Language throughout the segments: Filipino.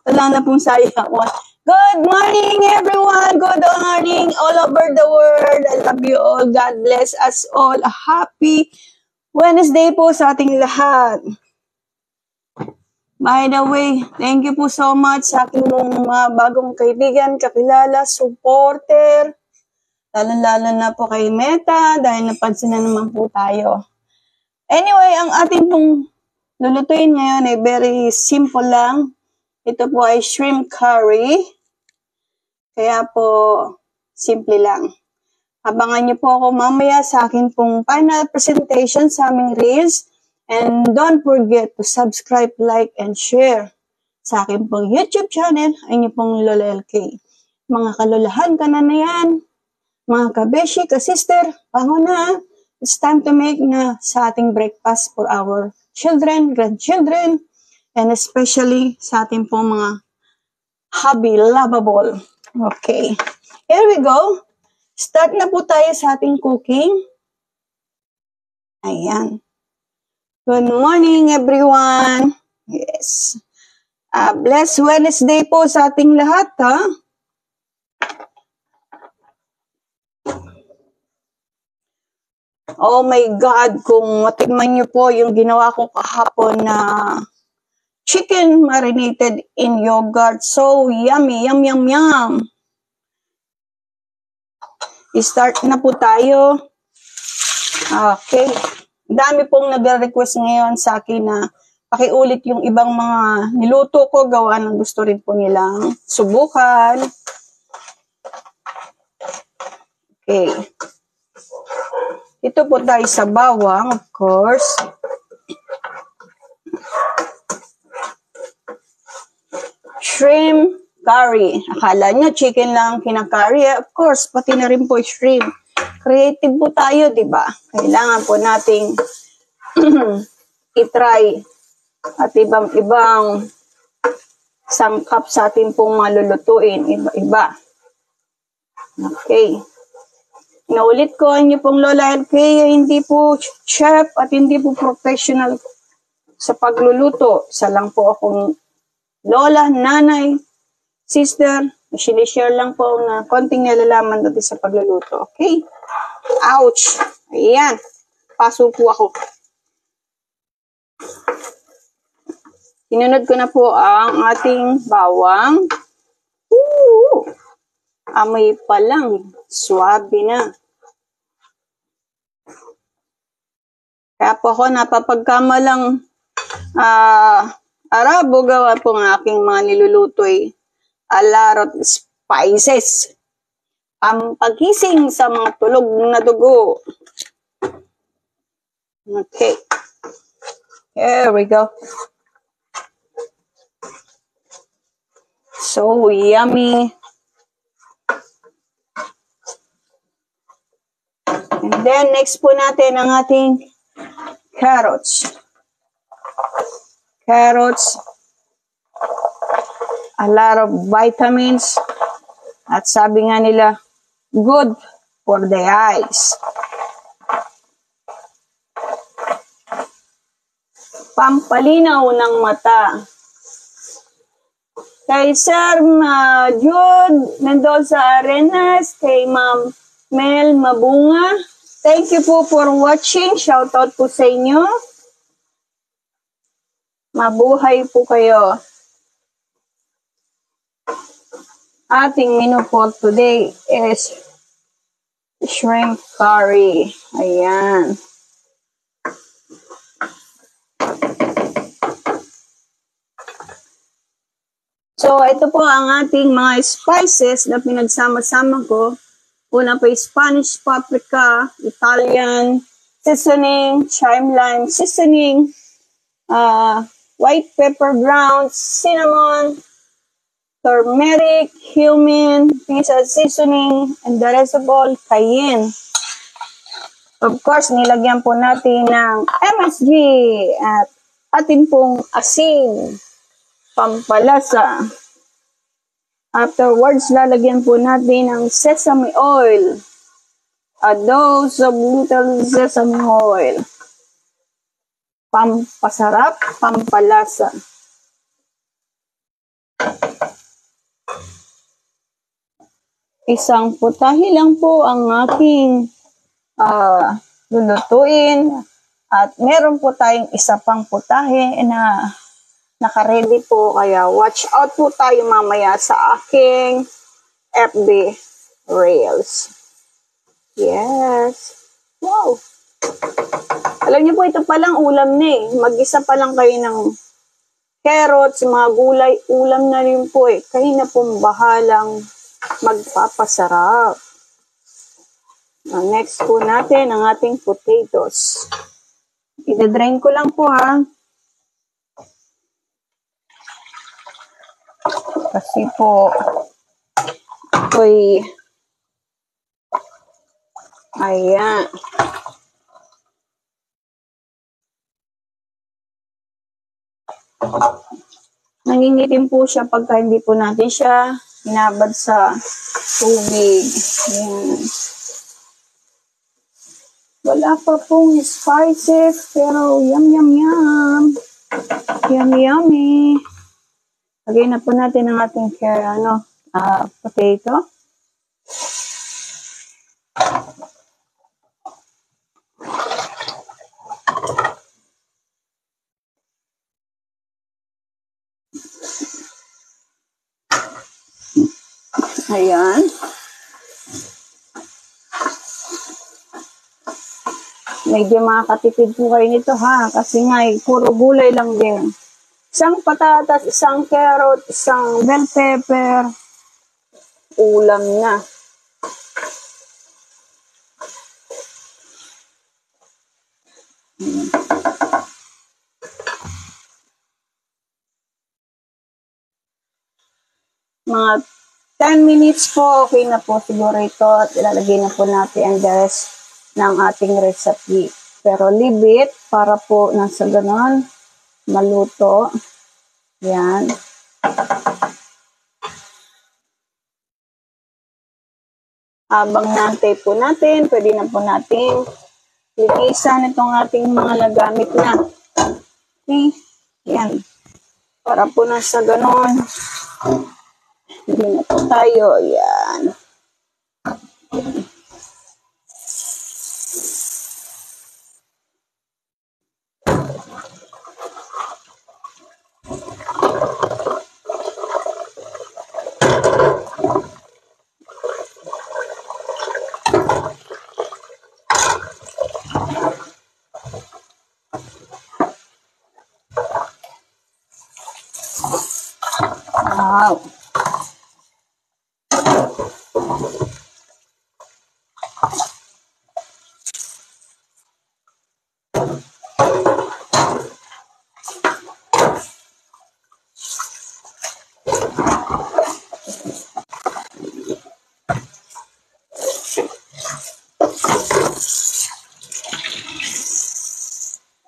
Wala na pong sayang. Good morning, everyone. Good morning all over the world. I love you all. God bless us all. A happy Wednesday po sa ating lahat. By the way, thank you po so much sa aking mga bagong kaibigan, kakilala, supporter. Lalo-lalo na po kay Meta dahil napansin na naman po tayo. Anyway, ang ating pong lulutuin ngayon ay very simple lang. Ito po ay shrimp curry. Kaya po, simple lang. Abangan niyo po ako mamaya sa akin pong final presentation sa aming Reels. And don't forget to subscribe, like, and share sa akin pong YouTube channel. Ay niyo pong Lola LK. Mga kalulahan ka na yan. Mga kabeshi, ka-sister, pango na. It's time to make na sa ating breakfast for our children, grandchildren, and especially sa ating pong mga hubby, lovable. Okay. Here we go. Start na po tayo sa ating cooking. Ayan. Good morning, everyone. Yes. Blessed Wednesday po sa ating lahat, ha? Oh my God, kung matikman niyo po yung ginawa ko kahapon na chicken marinated in yogurt. So yummy, yum, yum, yum. I-start na po tayo. Okay. Dami pong nag-request ngayon sa akin na pakiulit yung ibang mga niluto ko, gawa ng gusto rin po nilang subukan. Okay. Ito po tayo sa bawang, of course. Shrimp curry. Akala nyo chicken lang kinakari. Of course, pati na rin po shrimp. Creative po tayo, di ba? Kailangan po nating i-try at ibang-ibang sangkap sa ating pong malulutuin. Iba-iba. Okay. Naulit ko, niyo pong Lola LK, hindi po chef at hindi po professional sa pagluluto. Isa lang po akong lola, nanay, sister. Sinishare lang po na konting nalalaman dati sa pagluluto. Okay? Ouch! Ayan. Paso po ako. Sinunod ko na po ang ating bawang. Ooh! Amoy pa lang. Swabe na. Kaya po ako napapagkamalang Arabo gawa po ng aking mga niluluto a lot of spices. Pampagising sa mga tulog na dugo. Okay. Here we go. So yummy. And then, next po natin ang ating carrots. Carrots, a lot of vitamins, at sabi nga nila, good for the eyes. Pampalinaw ng mata. Kay Sir Jude Mendoza Arenas, kay Ma'am Mel Mabunga, thank you po for watching. Shoutout po sa inyo. Mabuhay po kayo. Ating menu for today is shrimp curry. Ayan. So, ito po ang ating mga spices na pinagsama-sama ko. Una po Spanish paprika, Italian seasoning, thyme lime seasoning, white pepper grounds, cinnamon, turmeric, cumin, pizza seasoning, and the rest of all, cayenne. Of course, nilagyan po natin ng MSG at atin pong asin, pampalasa. Afterwards, lalagyan po natin ng sesame oil. A dose of little sesame oil. Pampasarap, pampalasa. Isang putahe lang po ang aking lulutuin. At meron po tayong isa pang putahe na naka-ready po. Kaya watch out po tayo mamaya sa aking FB Reels. Yes. Wow. Alam niyo po, ito palang ulam na eh. Mag-isa pa lang kayo ng carrots, mga gulay, ulam na rin po eh. Kayo na po bahalang magpapasarap. Next po natin ang ating potatoes. I-drain ko lang po ha. Kasi po, ayan. Nangingitim po siya pagka hindi po natin siya hinabad sa tubig. Ayan. Wala pa pong spices, pero yum, yum, yum. Yummy, yummy. Lagay na po natin ang ating potato. Ayan. Medyo makakatipid po kayo nito ha, kasi nga puro gulay lang din. Isang patatas, isang carrot, isang bell pepper, ulam na. Mga 10 minutes po, okay na po siguro ito at ilalagay na po natin ang rest ng ating recipe. Pero leave it para po nasa ganon maluto. Yan. Habang naantay po natin, pwede na po natin linisan itong ating mga nagamit na. Okay? Yan. Para po nasa ganon. Hindi na po tayo. Yan. Wow.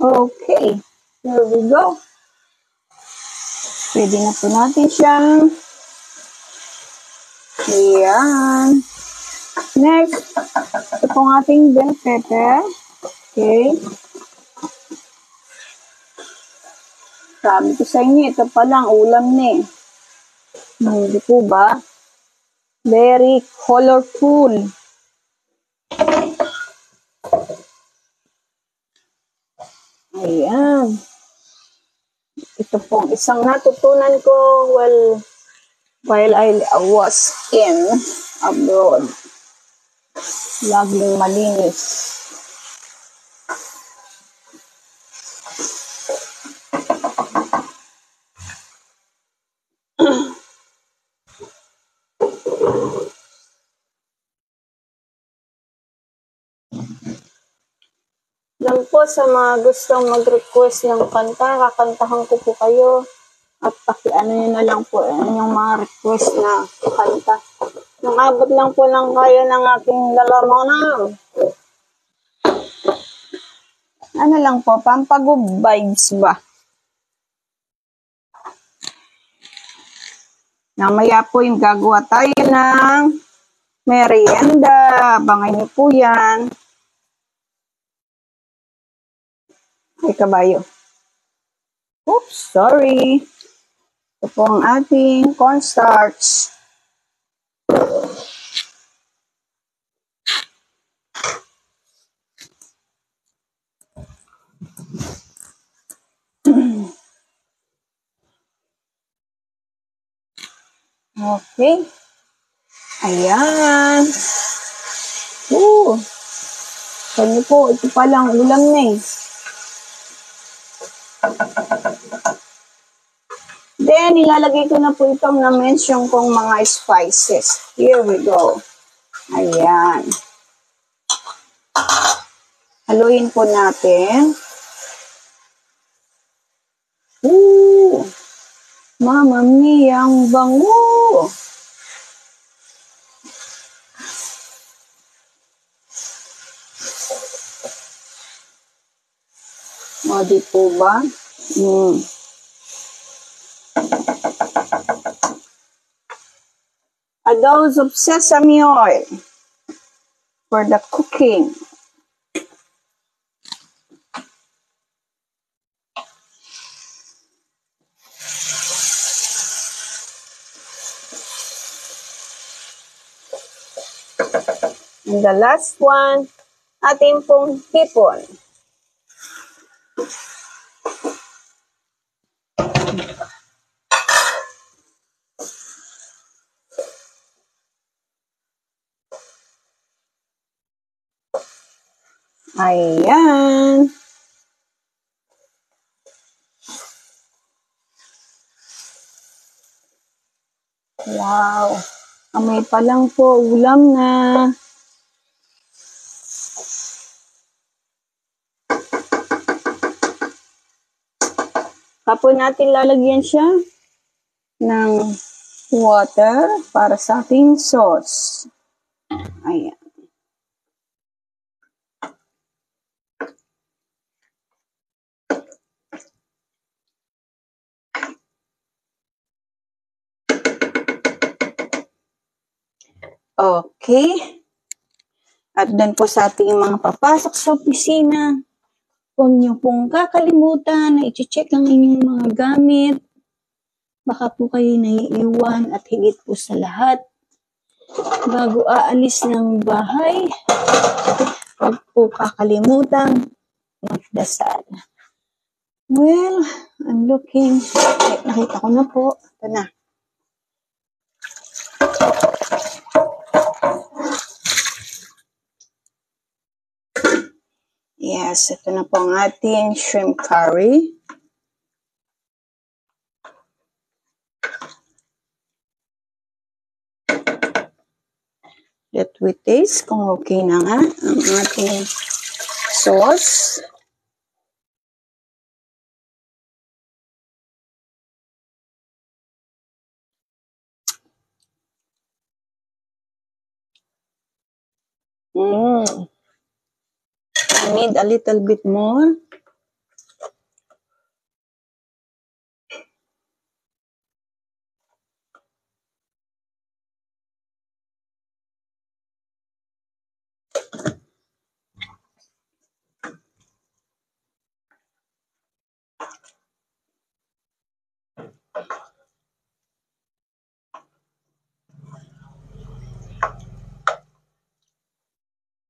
Okay. There we go. Pwede na po natin siyang ayan. Next, ito pong ating bell pepper. Okay. Sabi ko sa inyo, ito palang ulam ni. Hindi po ba? Very colorful. Ayan. Ito pong isang natutunan ko while I was in abroad. Laging malinis. Lang po sa mga gustong mag-request ng kanta, kakantahan ko po kayo. At pakiano nyo na lang po yung mga request na kanta. Nang abot lang po lang kayo ng aking lalamunan. Ano lang po, pampagub vibes ba? Namaya po yung gagawa tayo ng merienda. Abangan niyo po yan. Ay, kabayo. Oops, sorry. Ito po ang ating cornstarch. Okay. Ayan. Kanya po, ito palang ulam na eh. Then, ilalagay ko na po itong na-mention kong mga spices. Here we go. Ayan. Haluin po natin. Mama mia, ang bango! O, di po ba? A dose of sesame oil for the cooking. And the last one, ating pong hipon. Ayan. Wow. Amoy pa lang po, ulam na. Kapon natin lalagyan siya ng water para sa ating sauce. Ayan. Okay. At doon po sa ating mga papasok sa opisina, huwag niyo pong kakalimutan na i-check ang inyong mga gamit. Baka po kayo naiiwan at higit po sa lahat. Bago aalis ng bahay, huwag po kakalimutan magdasal. Well, I'm looking. Nakita ko na po. Ito na. Yes, ito na po ang ating shrimp curry. Let we taste kung okay na nga ang ating sauce. I need a little bit more.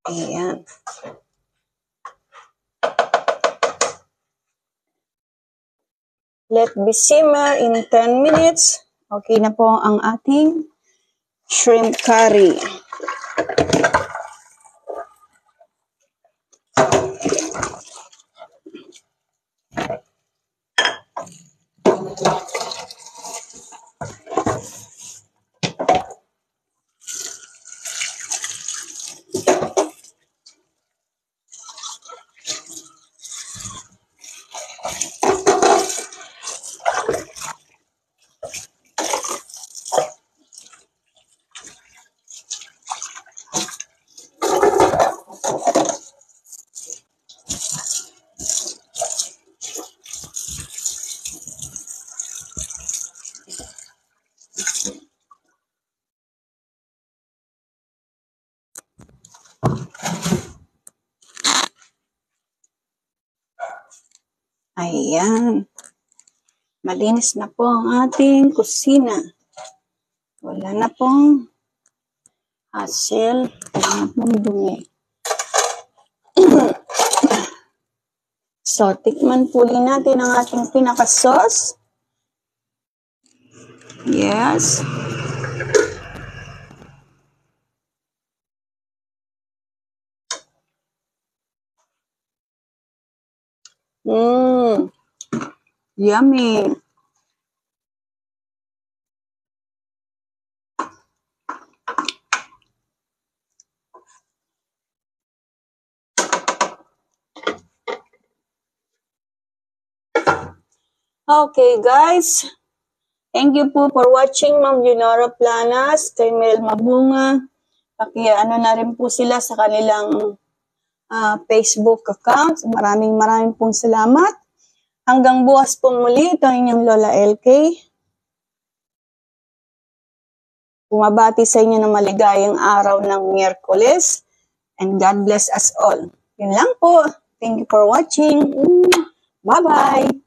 Ayan. Let me simmer in 10 minutes. Okay na po ang ating shrimp curry. Ayan. Malinis na po ang ating kusina. Wala na pong hassle. Wala na pong dumi. So, tikman po din natin ang ating pinaka-sauce. Yes. Yummy. Okay, guys. Thank you po for watching Ma'am Junora Planas, kay Mel Mabunga. Paki-ano na rin po sila sa kanilang Facebook account. Maraming pong salamat. Hanggang bukas po muli, ito inyong Lola LK. Bumabati sa inyo ng maligayang araw ng Miyerkules. And God bless us all. Yun lang po. Thank you for watching. Bye-bye.